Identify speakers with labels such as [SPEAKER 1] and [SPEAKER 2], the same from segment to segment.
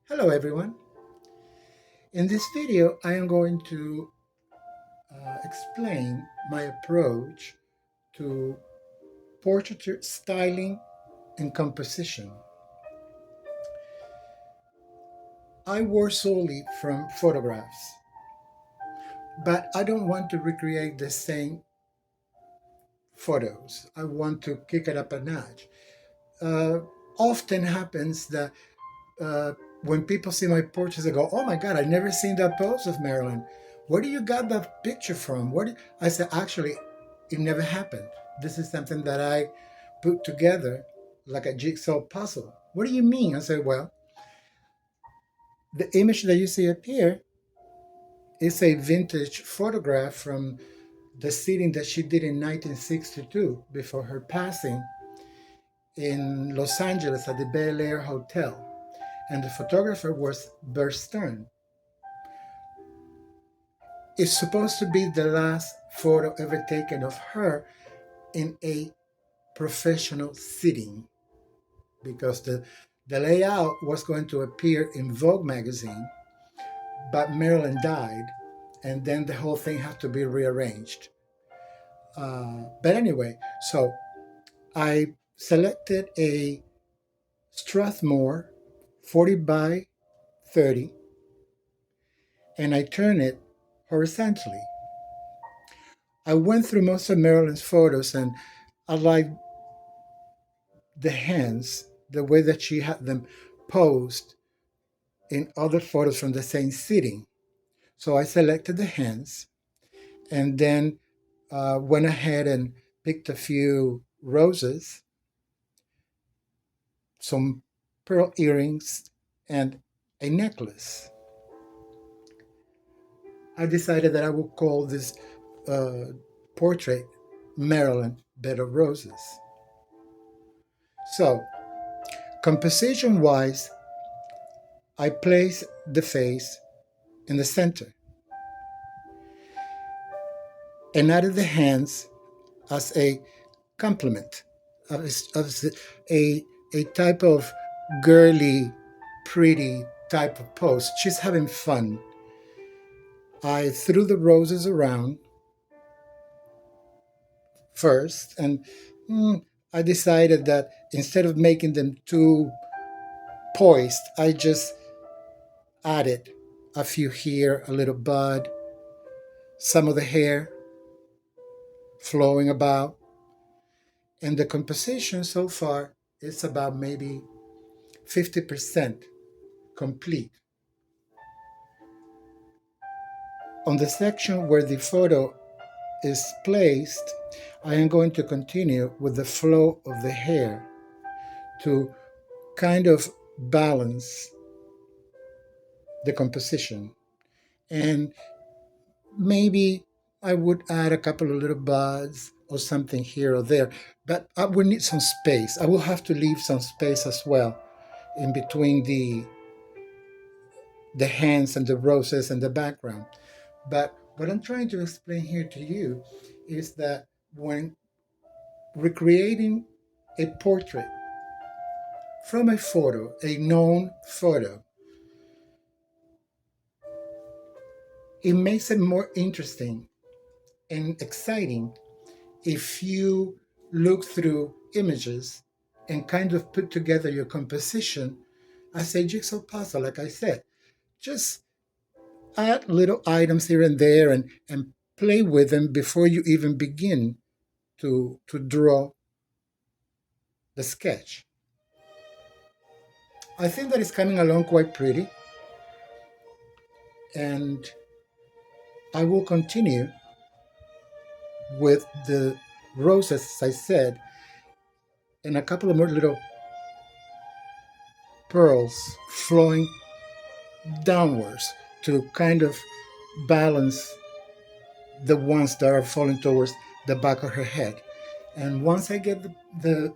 [SPEAKER 1] Hello everyone. In this video I am going to explain my approach to portraiture styling and composition. I work solely from photographs, but I don't want to recreate the same photos. I want to kick it up a notch. Uh, Often happens that uh, when people see my portraits, they go, "Oh my God, I've never seen that pose of Marilyn. Where do you got that picture from?" I said, "Actually, it never happened. This is something that I put together like a jigsaw puzzle." "What do you mean?" I said, "Well, the image that you see up here is a vintage photograph from the sitting that she did in 1962 before her passing in Los Angeles at the Bel Air Hotel. And the photographer was Bert Stern. It's supposed to be the last photo ever taken of her in a professional sitting because the layout was going to appear in Vogue magazine, but Marilyn died, and then the whole thing had to be rearranged. But anyway, so I selected a Strathmore 40 by 30 and I turned it horizontally. I went through most of Marilyn's photos and I like the hands, the way that she had them posed in other photos from the same sitting. So I selected the hands and then went ahead and picked a few roses, some pearl earrings, and a necklace. I decided that I would call this uh, portrait Marilyn Bed of Roses. So, composition wise, I place the face in the center and added the hands as a complement, as a type of girly, pretty type of pose. She's having fun. I threw the roses around first, and I decided that instead of making them too poised, I just added a few here, a little bud, some of the hair flowing about. And the composition so far is about maybe 50% complete. On the section where the photo is placed, I am going to continue with the flow of the hair to kind of balance the composition. And maybe I would add a couple of little buds or something here or there, but I would need some space. I will have to leave some space as well in between the hands and the roses and the background. But what I'm trying to explain here to you is that when recreating a portrait from a photo, a known photo, it makes it more interesting and exciting if you look through images and kind of put together your composition as a jigsaw puzzle, like I said. Just add little items here and there and play with them before you even begin to draw the sketch. I think that it's coming along quite pretty, and I will continue with the roses, as I said, and a couple of more little pearls flowing downwards to kind of balance the ones that are falling towards the back of her head. And once I get the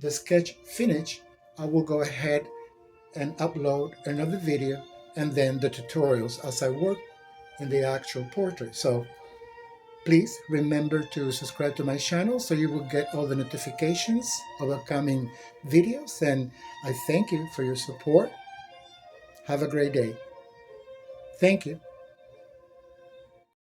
[SPEAKER 1] sketch finished, I will go ahead and upload another video and then the tutorials as I work in the actual portrait. So please remember to subscribe to my channel so you will get all the notifications of upcoming videos. And I thank you for your support. Have a great day. Thank you.